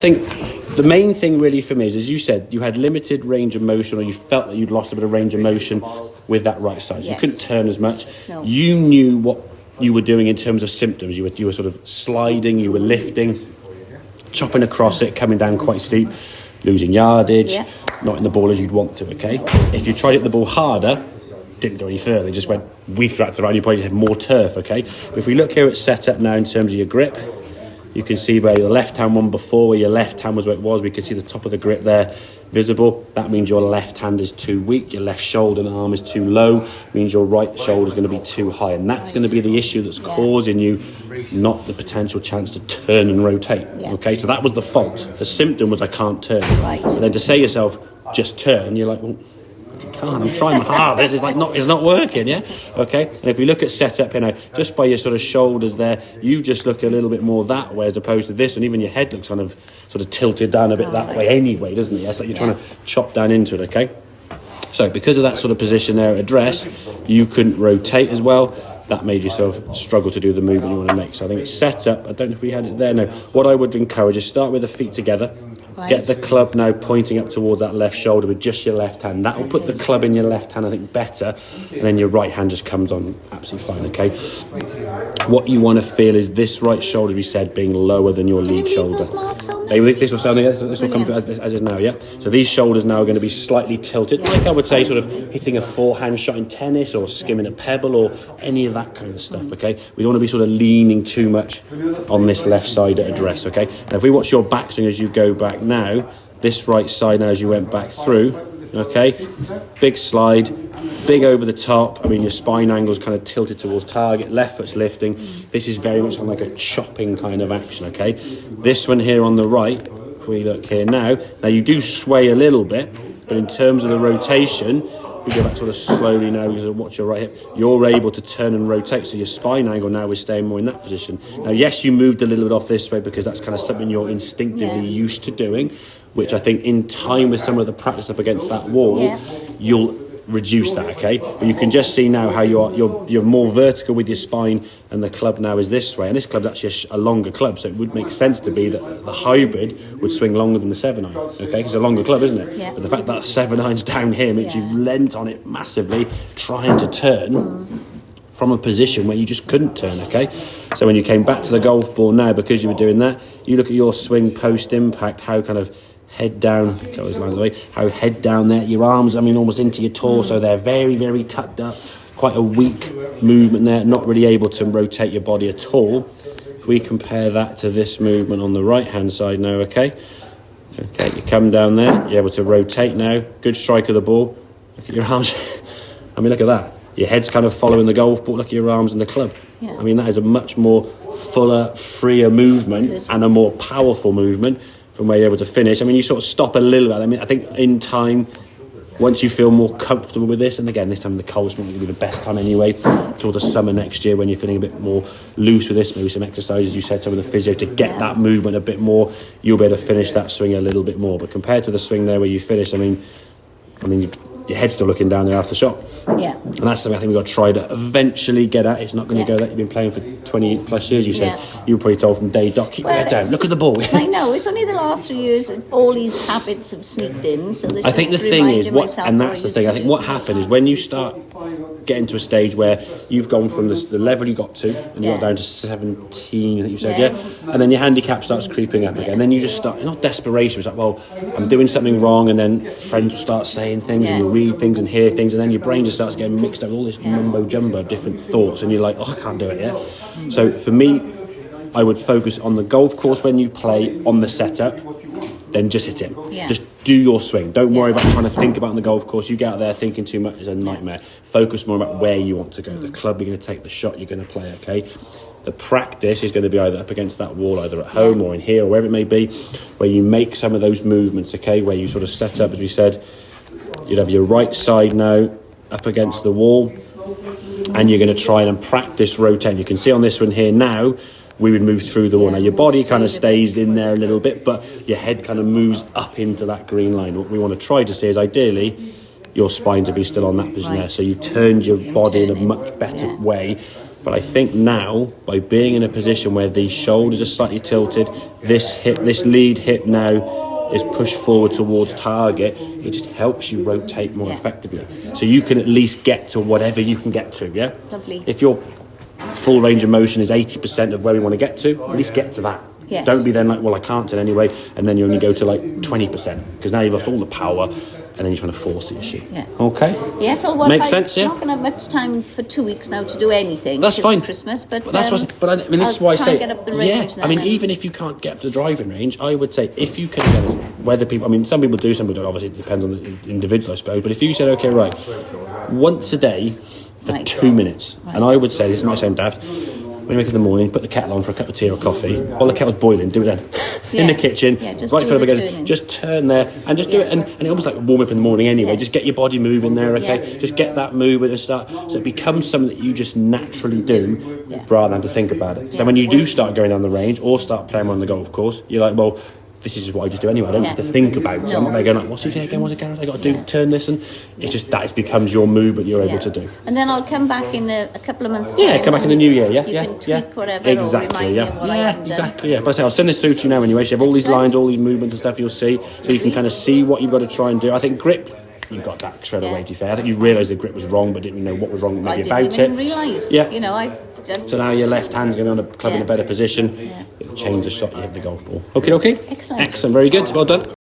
think the main thing really for me is, as you said, you had limited range of motion, or you felt that you'd lost a bit of range of motion with that right side. So you couldn't turn as much. No. You knew what you were doing in terms of symptoms. You were sort of sliding, you were lifting, chopping across it, coming down quite steep, losing yardage, not in the ball as you'd want to, okay? If you tried to hit the ball harder, didn't go any further, it just went weaker at the right, you probably had more turf, okay? But if we look here at setup now in terms of your grip, you can see where your left hand one before, where your left hand was where it was, we can see the top of the grip there visible. That means your left hand is too weak, your left shoulder and arm is too low, means your right shoulder is going to be too high, and that's going to be the issue that's causing you not the potential chance to turn and rotate. Okay, so that was the fault. The symptom was I can't turn. So then to say yourself, just turn, you're like, well, I can't, I'm trying my hardest, it's not working, yeah? Okay, and if we look at setup, just by your sort of shoulders there, you just look a little bit more that way as opposed to this, and even your head looks kind of sort of tilted down a bit that way anyway, doesn't it? It's like you're trying to chop down into it, okay? So because of that sort of position there at address, you couldn't rotate as well. That made you sort of struggle to do the movement you want to make. So I think it's set up. I don't know if we had it there. No. What I would encourage is start with the feet together. Get the club now pointing up towards that left shoulder with just your left hand. That will put the club in your left hand, I think, better. And then your right hand just comes on absolutely fine, okay? What you want to feel is this right shoulder, we said, being lower than your lead shoulder. Those marks on there? This will come through as is now, yeah? So these shoulders now are going to be slightly tilted, like I would say sort of hitting a forehand shot in tennis or skimming a pebble or any of that kind of stuff, okay? We don't want to be sort of leaning too much on this left side at address, okay? Now, if we watch your backswing as you go back now, this right side now as you went back through, okay? Big slide, big over the top. I mean, your spine angle's kind of tilted towards target, left foot's lifting. This is very much like a chopping kind of action, okay? This one here on the right, if we look here now you do sway a little bit, but in terms of the rotation, we go back sort of slowly now, because watch your right hip, you're able to turn and rotate, so your spine angle now is staying more in that position. Now, yes, you moved a little bit off this way because that's kind of something you're instinctively used to doing, which I think in time with some of the practice up against that wall, you'll reduce that, okay? But you can just see now how you're more vertical with your spine, and the club now is this way, and this club's actually a longer club, so it would make sense to be that the hybrid would swing longer than the 7-iron, okay? Because it's a longer club, isn't it? But the fact that 7-iron's down here means you've lent on it massively, trying to turn from a position where you just couldn't turn, okay? So when you came back to the golf ball now, because you were doing that, you look at your swing post impact, how kind of head down, how head down there, your arms, I mean, almost into your torso, they're very, very tucked up, quite a weak movement there, not really able to rotate your body at all. If we compare that to this movement on the right hand side now, okay, you come down there, you're able to rotate now, good strike of the ball, look at your arms, I mean, look at that, your head's kind of following the golf ball, look at your arms and the club. I mean, that is a much more fuller, freer movement and a more powerful movement from where you're able to finish. I mean, you sort of stop a little bit. I mean, I think in time, once you feel more comfortable with this, and again, this time the cold's not going to be the best time anyway, till the summer next year when you're feeling a bit more loose with this, maybe some exercises, you said, some of the physio to get that movement a bit more, you'll be able to finish that swing a little bit more. But compared to the swing there where you finish, I mean, your head's still looking down there after shot. And that's something I think we've got to try to eventually get at. It's not going to go that you've been playing for 20 plus years, you said. You were probably told from day dot, keep your head down, look at the ball. I know, it's only the last 3 years that all these habits have sneaked in. So I think the thing is, and that's the thing, I think what happened is when you start getting to a stage where you've gone from the level you got to, and you got down to 17, I think you said, and then your handicap starts creeping up again. Then you just start, not desperation, it's like, well, I'm doing something wrong, and then friends will start saying things, and you read things and hear things, and then your brain just starts getting mixed up with all this mumbo jumbo of different thoughts, and you're like, oh, I can't do it, So for me, I would focus on the golf course when you play, on the setup, then just hit it. Just do your swing. Don't worry about trying to think about on the golf course. You get out there thinking too much is a nightmare. Focus more about where you want to go. The club you're going to take, the shot you're going to play, okay? The practice is going to be either up against that wall, either at home or in here or wherever it may be, where you make some of those movements, okay? Where you sort of set up, as we said, you'd have your right side now up against the wall, and you're going to try and practice rotating. You can see on this one here now, we would move through the wall. Now your body kind of stays in there a little bit, but your head kind of moves up into that green line. What we want to try to see is ideally your spine to be still on that position there. So you turned your body in a much better way But I think now, by being in a position where these shoulders are slightly tilted, this lead hip now is pushed forward towards target, it just helps you rotate more effectively. So you can at least get to whatever you can get to, yeah? Lovely. If your full range of motion is 80% of where we want to get to, at least get to that. Yes. Don't be then like, well, I can't turn anyway, and then you only go to like 20%, because now you've lost all the power, and then you're trying to force the issue. Yeah. Okay? Yes, well, Makes sense, yeah? I'm not going to have much time for 2 weeks now to do anything. That's because fine. It's Christmas, but that's but I mean, this I'll is why I try say, and get up the range yeah. I mean, then, even if you can't get up the driving range, I would say if you can get whether people. I mean, some people do, some people don't. Obviously, it depends on the individual, I suppose. But if you said, okay, right, once a day for 2 minutes, and I would say this might sound daft. When you wake up in the morning, put the kettle on for a cup of tea or coffee. While the kettle's boiling, do it then. In the kitchen, just right do for the the beginning. turning. Just turn there and just do it. And it almost like warm up in the morning anyway. Yes. Just get your body moving there, okay? Yeah. Just get that move at the start. So it becomes something that you just naturally do rather than to think about it. So when you do start going down the range or start playing on the golf course, you're like, well, this is what I just do anyway. I don't have to think about it. I'm not there going like, what's he saying again? What's it going? I got to do turn this, and it's just that it becomes your move that you're able to do. And then I'll come back in a couple of months' time. Yeah, come back in the new year. Yeah, you yeah, can tweak whatever exactly. or remind me of what I haven't done. Exactly. Yeah, but I say I'll send this through to you now anyway. So you have all these lines, all these movements and stuff. You'll see, so you can kind of see what you've got to try and do. I think grip. You got that straight away, to be fair. I think you realised the grip was wrong, but didn't know what was wrong maybe I about didn't it. even realise. Yeah. You know, So now your left hand's going to be on the club in a better position. It'll change the shot you hit the golf ball. Okay. Excellent. Excellent. Very good. Well done.